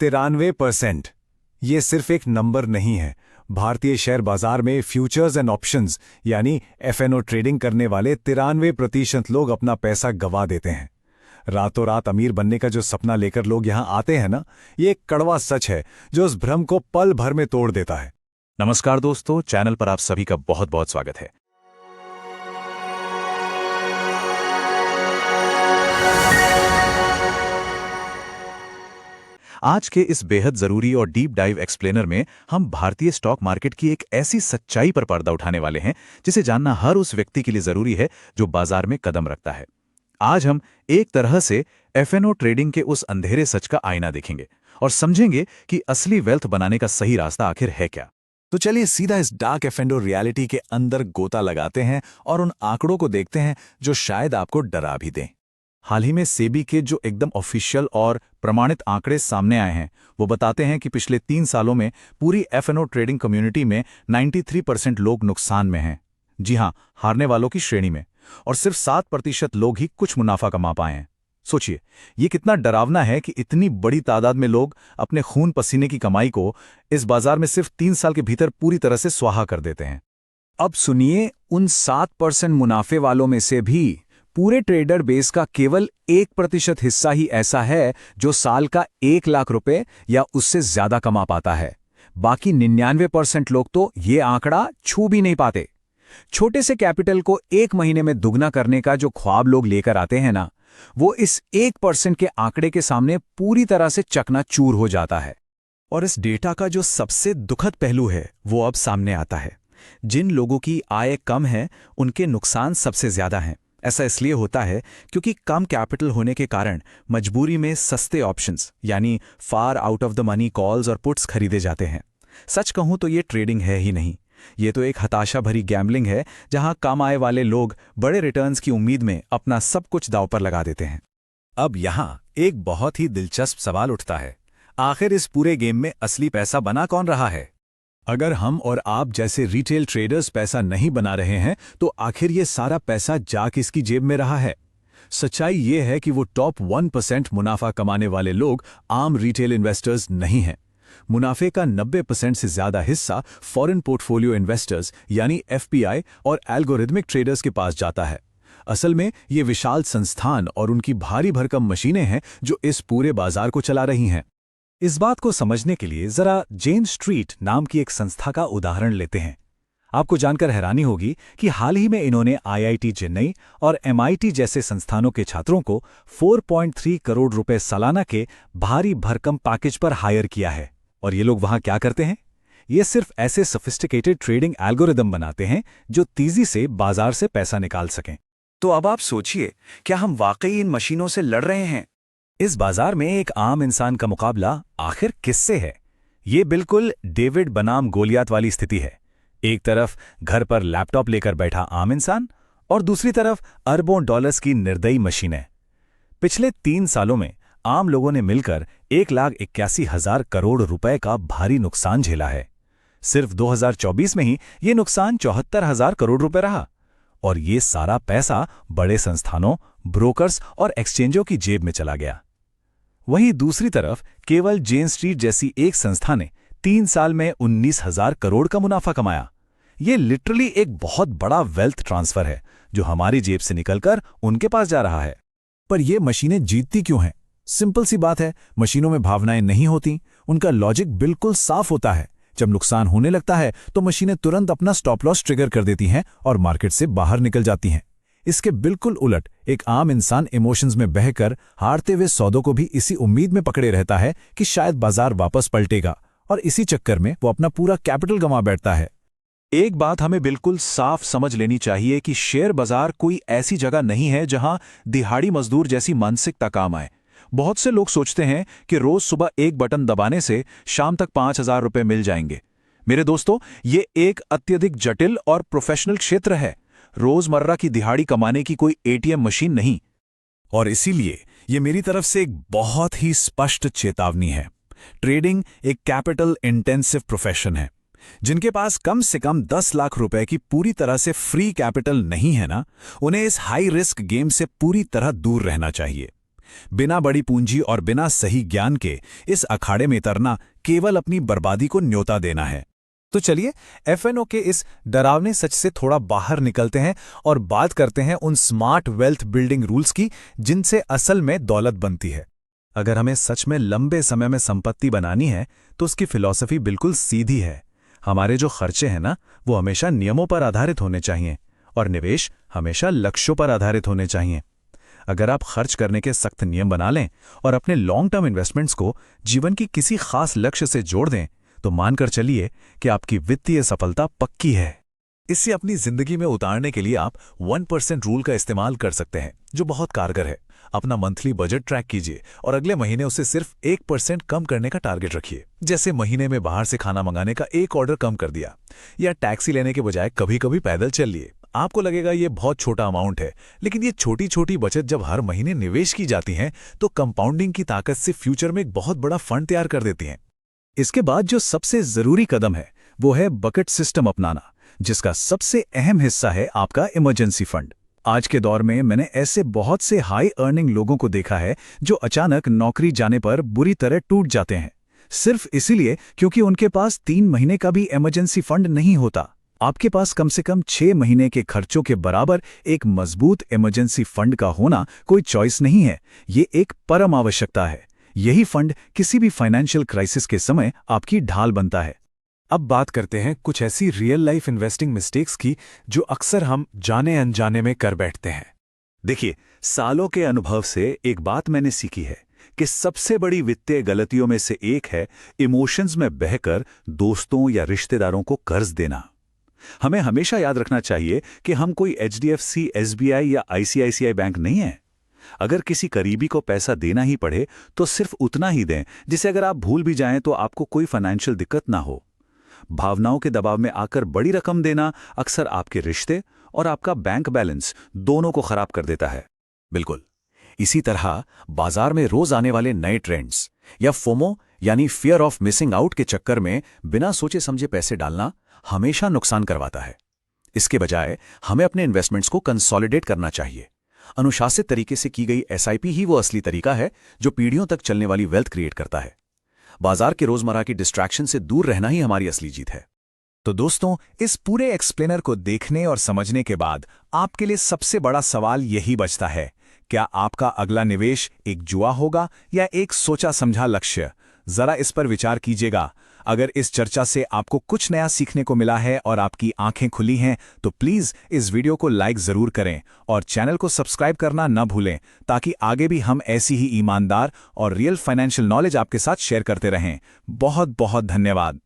93%। ये सिर्फ एक नंबर नहीं है। भारतीय शेयर बाजार में फ्यूचर्स एंड ऑप्शंस यानी एफएनओ ट्रेडिंग करने वाले 93% लोग अपना पैसा गंवा देते हैं। रातों रात अमीर बनने का जो सपना लेकर लोग यहां आते हैं ना, ये एक कड़वा सच है जो उस भ्रम को पल भर में तोड़ देता है। नमस्कार दोस्तों, चैनल पर आप सभी का बहुत बहुत स्वागत है। आज के इस बेहद जरूरी और डीप डाइव एक्सप्लेनर में हम भारतीय स्टॉक मार्केट की एक ऐसी सच्चाई पर पर्दा उठाने वाले हैं जिसे जानना हर उस व्यक्ति के लिए जरूरी है जो बाजार में कदम रखता है। आज हम एक तरह से एफएनओ ट्रेडिंग के उस अंधेरे सच का आईना देखेंगे और समझेंगे कि असली वेल्थ बनाने का सही रास्ता आखिर है क्या। तो चलिए सीधा इस डार्क एफएनओ रियलिटी के अंदर गोता लगाते हैं और उन आंकड़ों को देखते हैं जो शायद आपको डरा भी दें। हाल ही में सेबी के जो एकदम ऑफिशियल और प्रमाणित आंकड़े सामने आए हैं वो बताते हैं कि पिछले 3 सालों में पूरी एफएनओ ट्रेडिंग कम्युनिटी में 93% लोग नुकसान में हैं। जी हां, हारने वालों की श्रेणी में। और सिर्फ 7% लोग ही कुछ मुनाफा कमा पाए हैं। सोचिए, ये कितना डरावना है कि इतनी बड़ी तादाद में लोग अपने खून पसीने की कमाई को इस बाजार में सिर्फ 3 साल के भीतर पूरी तरह से स्वाहा कर देते हैं। अब सुनिए, उन 7% मुनाफे वालों में से भी पूरे ट्रेडर बेस का केवल 1% हिस्सा ही ऐसा है जो साल का 1 लाख रुपए या उससे ज्यादा कमा पाता है। बाकी 99% लोग तो ये आंकड़ा छू भी नहीं पाते। छोटे से कैपिटल को 1 महीने में दुगना करने का जो ख्वाब लोग लेकर आते हैं ना, वो इस 1% के आंकड़े के सामने पूरी तरह से चकनाचूर हो जाता है। और इस डेटा का जो सबसे दुखद पहलू है वो अब सामने आता है। जिन लोगों की आय कम है उनके नुकसान सबसे ज्यादा हैं। ऐसा इसलिए होता है क्योंकि कम कैपिटल होने के कारण मजबूरी में सस्ते ऑप्शंस यानी far out of the money calls और पुट्स खरीदे जाते हैं। सच कहूं तो ये ट्रेडिंग है ही नहीं, ये तो एक हताशा भरी गैम्बलिंग है जहां कम आय वाले लोग बड़े रिटर्न्स की उम्मीद में अपना सब कुछ दांव पर लगा देते हैं। अब यहां एक बहुत ही दिलचस्प सवाल उठता है, आखिर इस पूरे गेम में असली पैसा बना कौन रहा है? अगर हम और आप जैसे रिटेल ट्रेडर्स पैसा नहीं बना रहे हैं तो आखिर ये सारा पैसा जा किसकी जेब में रहा है? सच्चाई ये है कि वो टॉप 1% मुनाफा कमाने वाले लोग आम रिटेल इन्वेस्टर्स नहीं हैं। मुनाफे का 90% से ज्यादा हिस्सा फॉरेन पोर्टफोलियो इन्वेस्टर्स यानी एफपीआई और एल्गोरिथमिक ट्रेडर्स के पास जाता है। असल में ये विशाल संस्थान और उनकी भारी भरकम मशीनें हैं जो इस पूरे बाजार को चला रही हैं। इस बात को समझने के लिए जरा जेन स्ट्रीट नाम की एक संस्था का उदाहरण लेते हैं। आपको जानकर हैरानी होगी कि हाल ही में इन्होंने आईआईटी चेन्नई और एमआईटी जैसे संस्थानों के छात्रों को 4.3 करोड़ रुपए सालाना के भारी भरकम पैकेज पर हायर किया है। और ये लोग वहां क्या करते हैं? ये सिर्फ ऐसे सोफिस्टिकेटेड ट्रेडिंग एल्गोरिदम बनाते हैं जो तेजी से बाजार से पैसा निकाल सकें। तो अब आप सोचिए, क्या हम वाकई इन मशीनों से लड़ रहे हैं? इस बाजार में एक आम इंसान का मुकाबला आखिर किससे है? ये बिल्कुल डेविड बनाम गोलियात वाली स्थिति है। एक तरफ घर पर लैपटॉप लेकर बैठा आम इंसान और दूसरी तरफ अरबों डॉलर्स की निर्दयी मशीनें। पिछले 3 सालों में आम लोगों ने मिलकर 1,81,000 करोड़ रुपए का भारी नुकसान झेला है। सिर्फ 2024 में ही ये नुकसान 74,000 करोड़ रुपए रहा। और ये सारा पैसा बड़े संस्थानों, ब्रोकर्स और एक्सचेंजों की जेब में चला गया। वहीं दूसरी तरफ केवल जेन स्ट्रीट जैसी एक संस्था ने 3 साल में 19,000 करोड़ का मुनाफा कमाया। ये लिटरली एक बहुत बड़ा वेल्थ ट्रांसफर है जो हमारी जेब से निकलकर उनके पास जा रहा है। पर ये मशीनें जीतती क्यों हैं? सिंपल सी बात है, मशीनों में भावनाएं नहीं होती। उनका लॉजिक बिल्कुल साफ होता है। जब नुकसान होने लगता है तो मशीनें तुरंत अपना स्टॉप लॉस ट्रिगर कर देती हैं और मार्केट से बाहर निकल जाती हैं। इसके बिल्कुल उलट एक आम इंसान इमोशंस में बहकर हारते हुए सौदों को भी इसी उम्मीद में पकड़े रहता है कि शायद बाजार वापस पलटेगा, और इसी चक्कर में वो अपना पूरा कैपिटल गंवा बैठता है। एक बात हमें बिल्कुल साफ समझ लेनी चाहिए कि शेयर बाजार कोई ऐसी जगह नहीं है जहां दिहाड़ी मजदूर जैसी मानसिकता काम आए। बहुत से लोग सोचते हैं कि रोज सुबह एक बटन दबाने से शाम तक 5,000 रुपए मिल जाएंगे। मेरे दोस्तों, ये एक अत्यधिक जटिल और प्रोफेशनल क्षेत्र है। रोजमर्रा की दिहाड़ी कमाने की कोई एटीएम मशीन नहीं। और इसीलिए ये मेरी तरफ से एक बहुत ही स्पष्ट चेतावनी है। ट्रेडिंग एक कैपिटल इंटेंसिव प्रोफेशन है। जिनके पास कम से कम 10 लाख रुपए की पूरी तरह से फ्री कैपिटल नहीं है ना, उन्हें इस हाई रिस्क गेम से पूरी तरह दूर रहना चाहिए। बिना बड़ी पूंजी और बिना सही ज्ञान के इस अखाड़े में उतरना केवल अपनी बर्बादी को न्योता देना है। तो चलिए एफएनओ के इस डरावने सच से थोड़ा बाहर निकलते हैं और बात करते हैं उन स्मार्ट वेल्थ बिल्डिंग रूल्स की जिनसे असल में दौलत बनती है। अगर हमें सच में लंबे समय में संपत्ति बनानी है तो उसकी फिलॉसफी बिल्कुल सीधी है। हमारे जो खर्चे हैं ना, वो हमेशा नियमों पर आधारित होने चाहिए और निवेश हमेशा लक्ष्यों पर आधारित होने चाहिए। अगर आप खर्च करने के सख्त नियम बना लें और अपने लॉन्ग टर्म इन्वेस्टमेंट्स को जीवन की किसी खास लक्ष्य से जोड़ दें, तो मानकर चलिए कि आपकी वित्तीय सफलता पक्की है। इसे अपनी जिंदगी में उतारने के लिए आप 1% रूल का इस्तेमाल कर सकते हैं, जो बहुत कारगर है। अपना मंथली बजट ट्रैक कीजिए और अगले महीने उसे सिर्फ 1% कम करने का टारगेट रखिए। जैसे महीने में बाहर से खाना मंगाने का एक ऑर्डर कम कर दिया, या टैक्सी लेने के बजाय कभी कभी पैदल चल लिए। आपको लगेगा ये बहुत छोटा अमाउंट है, लेकिन ये छोटी छोटी बचत जब हर महीने निवेश की जाती हैं तो कंपाउंडिंग की ताकत से फ्यूचर में एक बहुत बड़ा फंड तैयार कर देती हैं। इसके बाद जो सबसे जरूरी कदम है वो है बकेट सिस्टम अपनाना, जिसका सबसे अहम हिस्सा है आपका इमरजेंसी फंड। आज के दौर में मैंने ऐसे बहुत से हाई अर्निंग लोगों को देखा है जो अचानक नौकरी जाने पर बुरी तरह टूट जाते हैं, सिर्फ इसीलिए क्योंकि उनके पास 3 महीने का भी इमरजेंसी फंड नहीं होता। आपके पास कम से कम 6 महीने के खर्चों के बराबर एक मजबूत इमरजेंसी फंड का होना कोई चॉइस नहीं है, ये एक परम आवश्यकता है। यही फंड किसी भी फाइनेंशियल क्राइसिस के समय आपकी ढाल बनता है। अब बात करते हैं कुछ ऐसी रियल लाइफ इन्वेस्टिंग मिस्टेक्स की जो अक्सर हम जाने अनजाने में कर बैठते हैं। देखिए, सालों के अनुभव से एक बात मैंने सीखी है कि सबसे बड़ी वित्तीय गलतियों में से एक है इमोशंस में बहकर दोस्तों या रिश्तेदारों को कर्ज देना। हमें हमेशा याद रखना चाहिए कि हम कोई HDFC, SBI या ICICI बैंक नहीं है। अगर किसी करीबी को पैसा देना ही पड़े तो सिर्फ उतना ही दें जिसे अगर आप भूल भी जाएं तो आपको कोई फाइनेंशियल दिक्कत ना हो। भावनाओं के दबाव में आकर बड़ी रकम देना अक्सर आपके रिश्ते और आपका बैंक बैलेंस दोनों को खराब कर देता है। बिल्कुल इसी तरह बाजार में रोज आने वाले नए ट्रेंड्स या फोमो यानी फियर ऑफ मिसिंग आउट के चक्कर में बिना सोचे समझे पैसे डालना हमेशा नुकसान करवाता है। इसके बजाय हमें अपने इन्वेस्टमेंट्स को कंसोलिडेट करना चाहिए। अनुशासित तरीके से की गई SIP ही वो असली तरीका है जो पीढ़ियों तक चलने वाली वेल्थ क्रिएट करता है। बाजार के रोजमर्रा की डिस्ट्रैक्शन से दूर रहना ही हमारी असली जीत है। तो दोस्तों, इस पूरे एक्सप्लेनर को देखने और समझने के बाद आपके लिए सबसे बड़ा सवाल यही बचता है, क्या आपका अगला निवेश एक जुआ होगा या एक सोचा समझा लक्ष्य? जरा इस पर विचार कीजिएगा। अगर इस चर्चा से आपको कुछ नया सीखने को मिला है और आपकी आंखें खुली हैं तो प्लीज इस वीडियो को लाइक जरूर करें और चैनल को सब्सक्राइब करना न भूलें, ताकि आगे भी हम ऐसी ही ईमानदार और रियल फाइनेंशियल नॉलेज आपके साथ शेयर करते रहें। बहुत बहुत धन्यवाद।